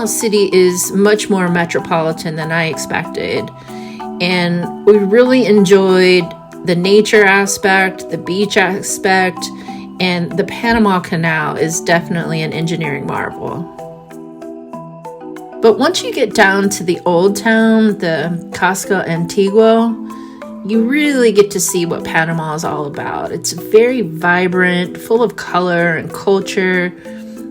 Panama City is much more metropolitan than I expected, and we really enjoyed the nature aspect, the beach aspect, and the Panama Canal is definitely an engineering marvel. But once you get down to the old town, the Casco Antiguo, you really get to see what Panama is all about. It's very vibrant, full of color and culture.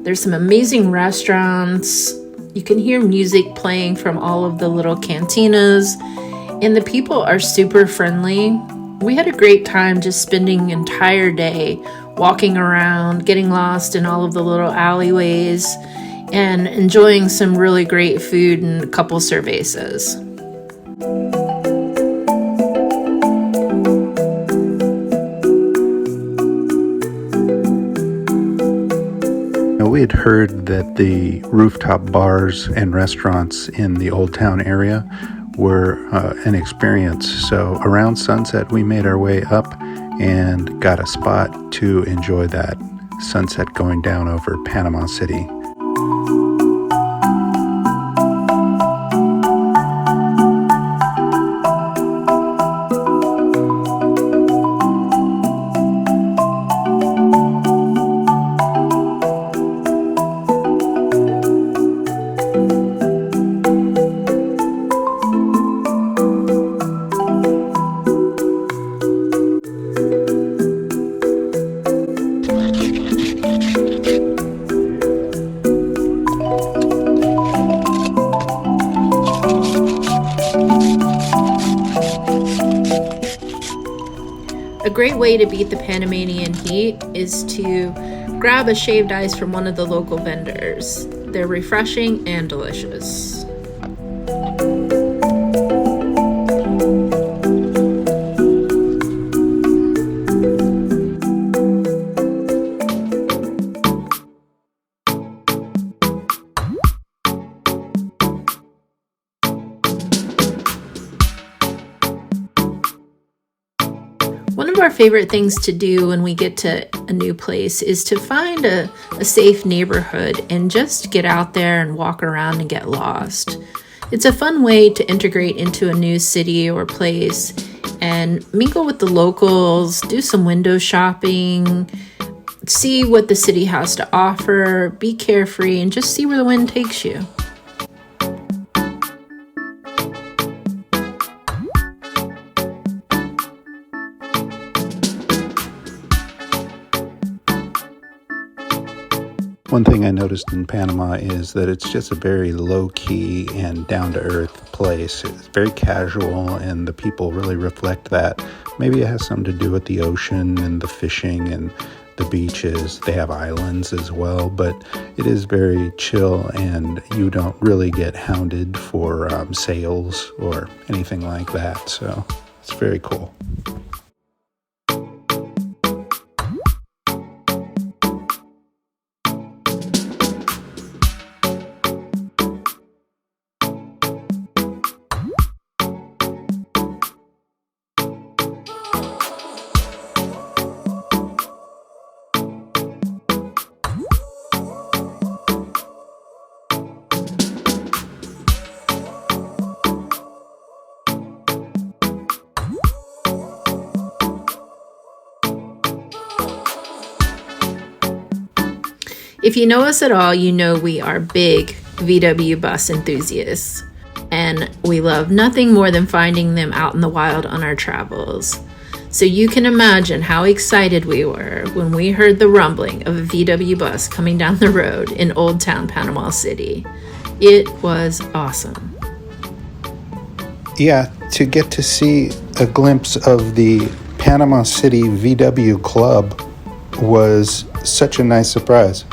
There's some amazing restaurants. You can hear music playing from all of the little cantinas, and the people are super friendly. We had a great time just spending an entire day walking around, getting lost in all of the little alleyways, and enjoying some really great food and a couple cervezas. We had heard that the rooftop bars and restaurants in the Old Town area were an experience. So around sunset, we made our way up and got a spot to enjoy that sunset going down over Panama City. A great way to beat the Panamanian heat is to grab a shaved ice from one of the local vendors. They're refreshing and delicious. One of our favorite things to do when we get to a new place is to find a safe neighborhood and just get out there and walk around and get lost. It's a fun way to integrate into a new city or place and mingle with the locals, do some window shopping, see what the city has to offer, be carefree, and just see where the wind takes you. One thing I noticed in Panama is that it's just a very low-key and down-to-earth place. It's very casual, and the people really reflect that. Maybe it has something to do with the ocean and the fishing and the beaches. They have islands as well, but it is very chill, and you don't really get hounded for sales or anything like that, so it's very cool. If you know us at all, you know we are big VW bus enthusiasts, and we love nothing more than finding them out in the wild on our travels. So you can imagine how excited we were when we heard the rumbling of a VW bus coming down the road in Old Town Panama City. It was awesome. Yeah, to get to see a glimpse of the Panama City VW Club was such a nice surprise.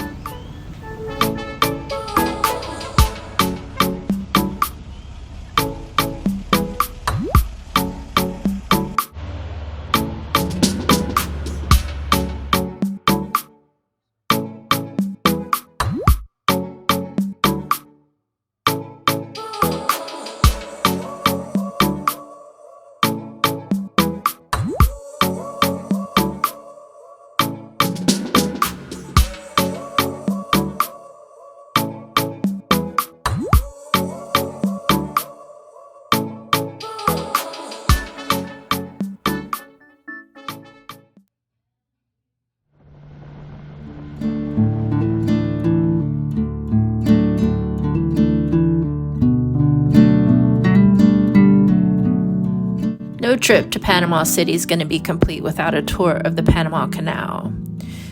No trip to Panama City is going to be complete without a tour of the Panama Canal.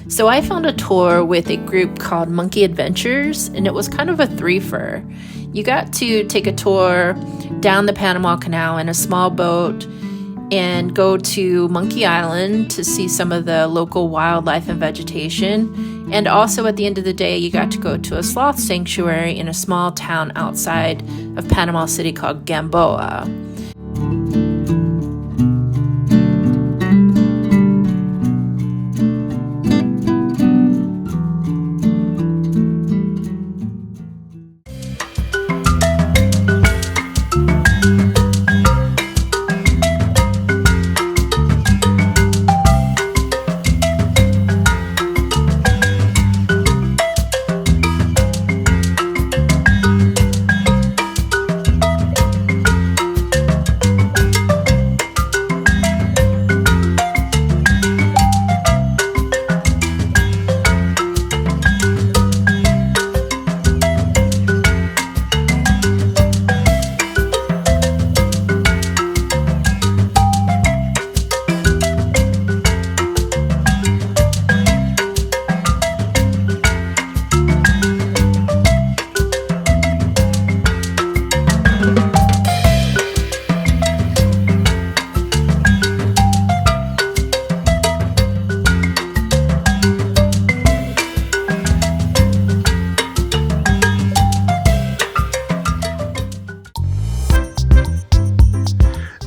So I found a tour with a group called Monkey Adventures, and it was kind of a threefer. You got to take a tour down the Panama Canal in a small boat and go to Monkey Island to see some of the local wildlife and vegetation. And also at the end of the day, you got to go to a sloth sanctuary in a small town outside of Panama City called Gamboa.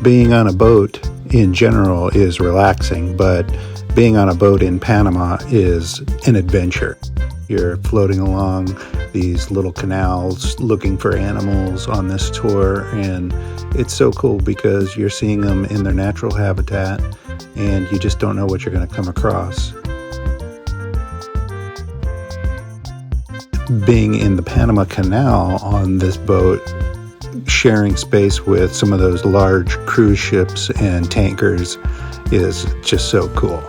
Being on a boat in general is relaxing, but being on a boat in Panama is an adventure. You're floating along these little canals looking for animals on this tour, and it's so cool because you're seeing them in their natural habitat and you just don't know what you're going to come across. Being in the Panama Canal on this boat, sharing space with some of those large cruise ships and tankers is just so cool.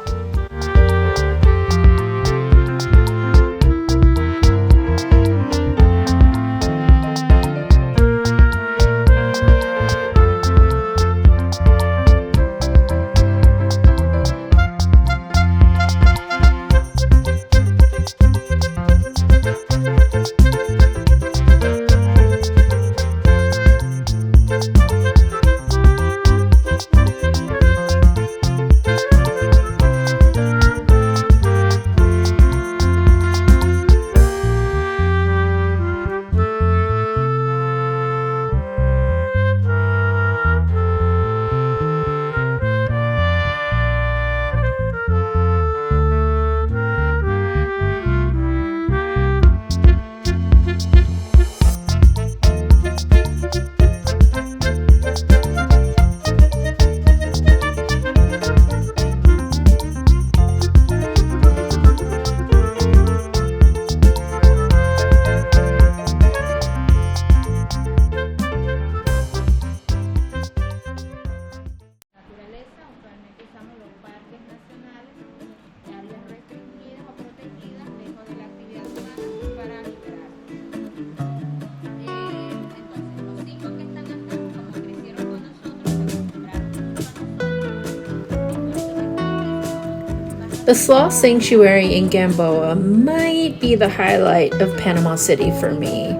The Sloth Sanctuary in Gamboa might be the highlight of Panama City for me,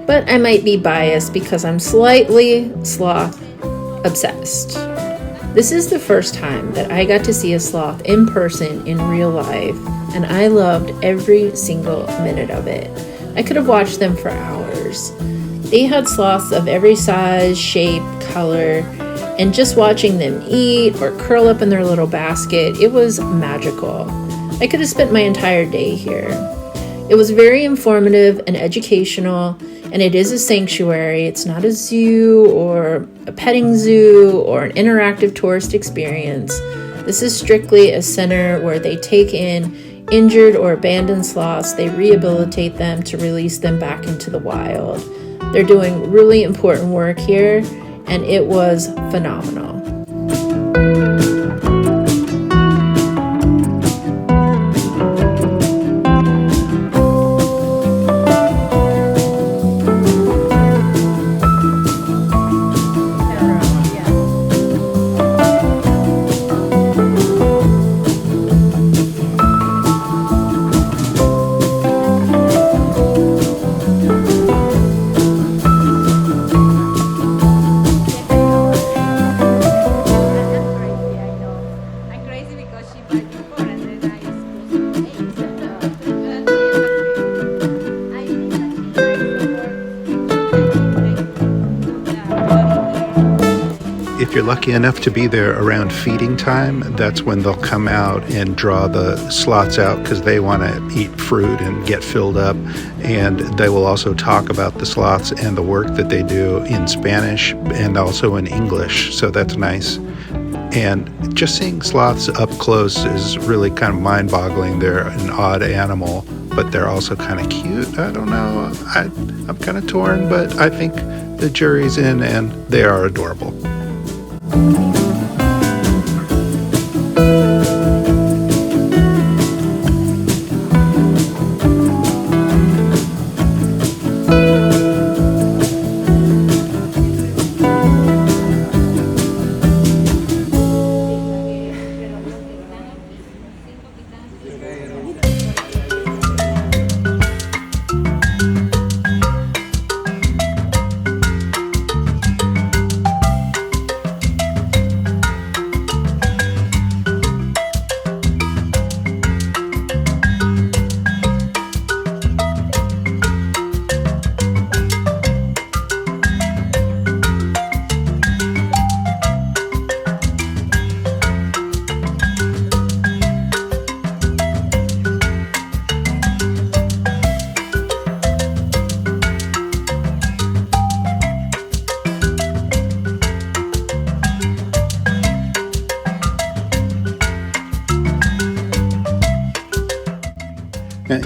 but I might be biased because I'm slightly sloth obsessed. This is the first time that I got to see a sloth in person in real life, and I loved every single minute of it. I could have watched them for hours. They had sloths of every size, shape, color, and just watching them eat or curl up in their little basket, it was magical. I could have spent my entire day here. It was very informative and educational, and it is a sanctuary. It's not a zoo or a petting zoo or an interactive tourist experience. This is strictly a center where they take in injured or abandoned sloths, they rehabilitate them to release them back into the wild. They're doing really important work here, and it was phenomenal. if you're lucky enough to be there around feeding time, that's when they'll come out and draw the sloths out because they want to eat fruit and get filled up. And they will also talk about the sloths and the work that they do in Spanish and also in English. So that's nice. And just seeing sloths up close is really kind of mind-boggling. They're an odd animal, but they're also kind of cute. I don't know. I'm kind of torn, but I think the jury's in, and they are adorable.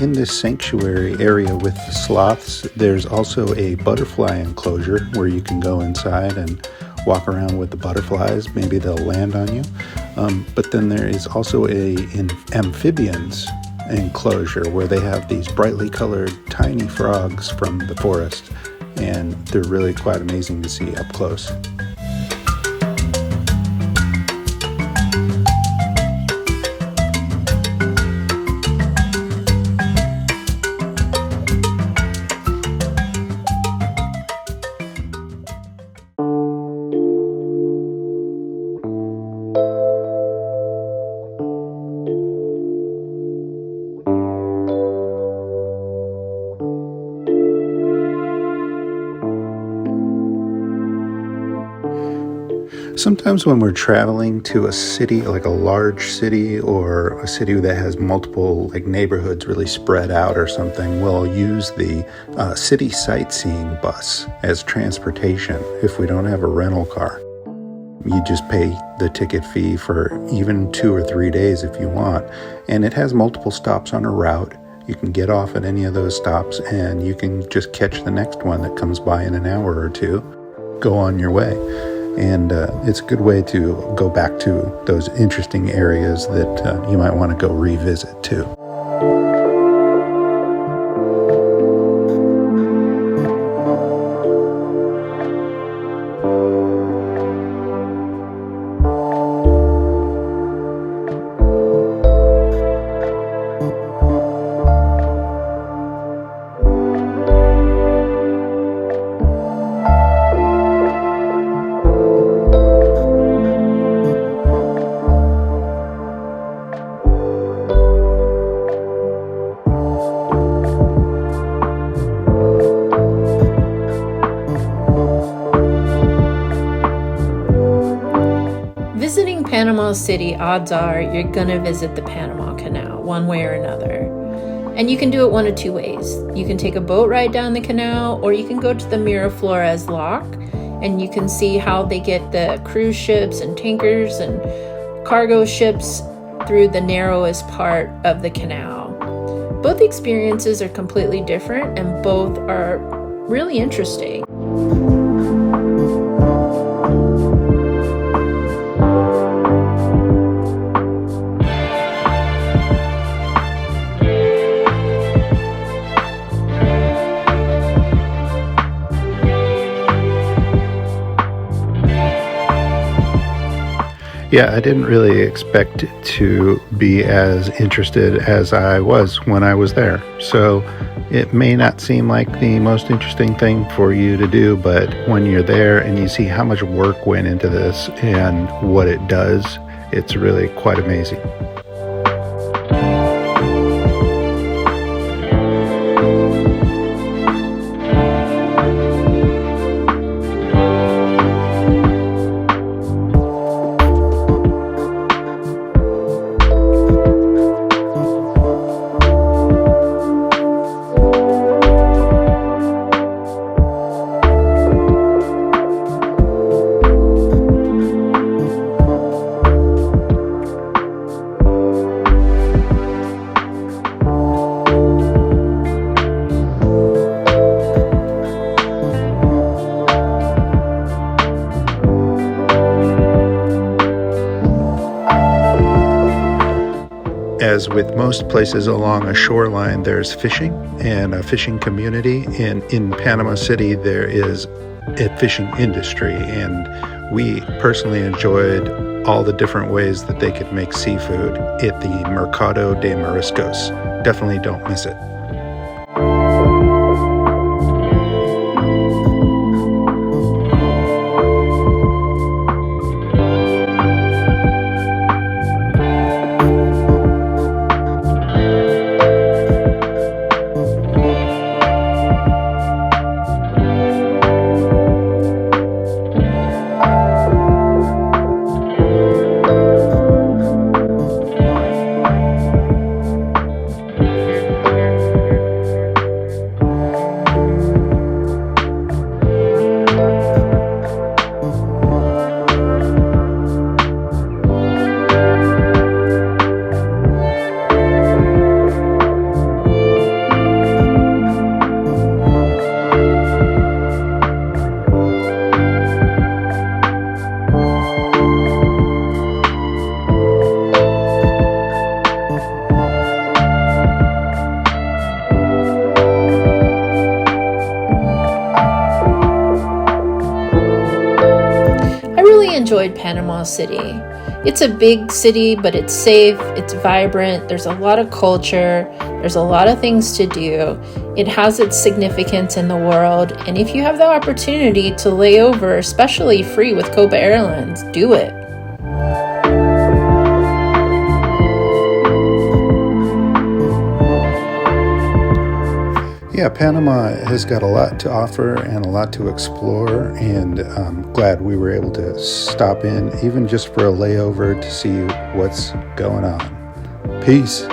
In this sanctuary area with the sloths, there's also a butterfly enclosure where you can go inside and walk around with the butterflies. Maybe they'll land on you. But then there is also an amphibians enclosure where they have these brightly colored tiny frogs from the forest, and they're really quite amazing to see up close. Sometimes when we're traveling to a city, like a large city or a city that has multiple neighborhoods really spread out or something, we'll use the city sightseeing bus as transportation if we don't have a rental car. You just pay the ticket fee for even 2 or 3 days if you want, and it has multiple stops on a route. You can get off at any of those stops and you can just catch the next one that comes by in an hour or two. Go on your way. And it's a good way to go back to those interesting areas that you might want to go revisit too. Visiting Panama City, odds are you're going to visit the Panama Canal one way or another. And you can do it one of two ways. You can take a boat ride down the canal, or you can go to the Miraflores Lock and you can see how they get the cruise ships and tankers and cargo ships through the narrowest part of the canal. Both experiences are completely different and both are really interesting. Yeah, I didn't really expect to be as interested as I was when I was there. So it may not seem like the most interesting thing for you to do, but when you're there and you see how much work went into this and what it does, it's really quite amazing. as with most places along a shoreline, there's fishing and a fishing community. And in Panama City, there is a fishing industry. And we personally enjoyed all the different ways that they could make seafood at the Mercado de Mariscos. Definitely don't miss it. Enjoyed Panama City. It's a big city, but it's safe, it's vibrant, there's a lot of culture, there's a lot of things to do. It has its significance in the world, and if you have the opportunity to lay over, especially free with Copa Airlines, do it. Yeah, Panama has got a lot to offer and a lot to explore, and I'm glad we were able to stop in, even just for a layover, to see what's going on. Peace.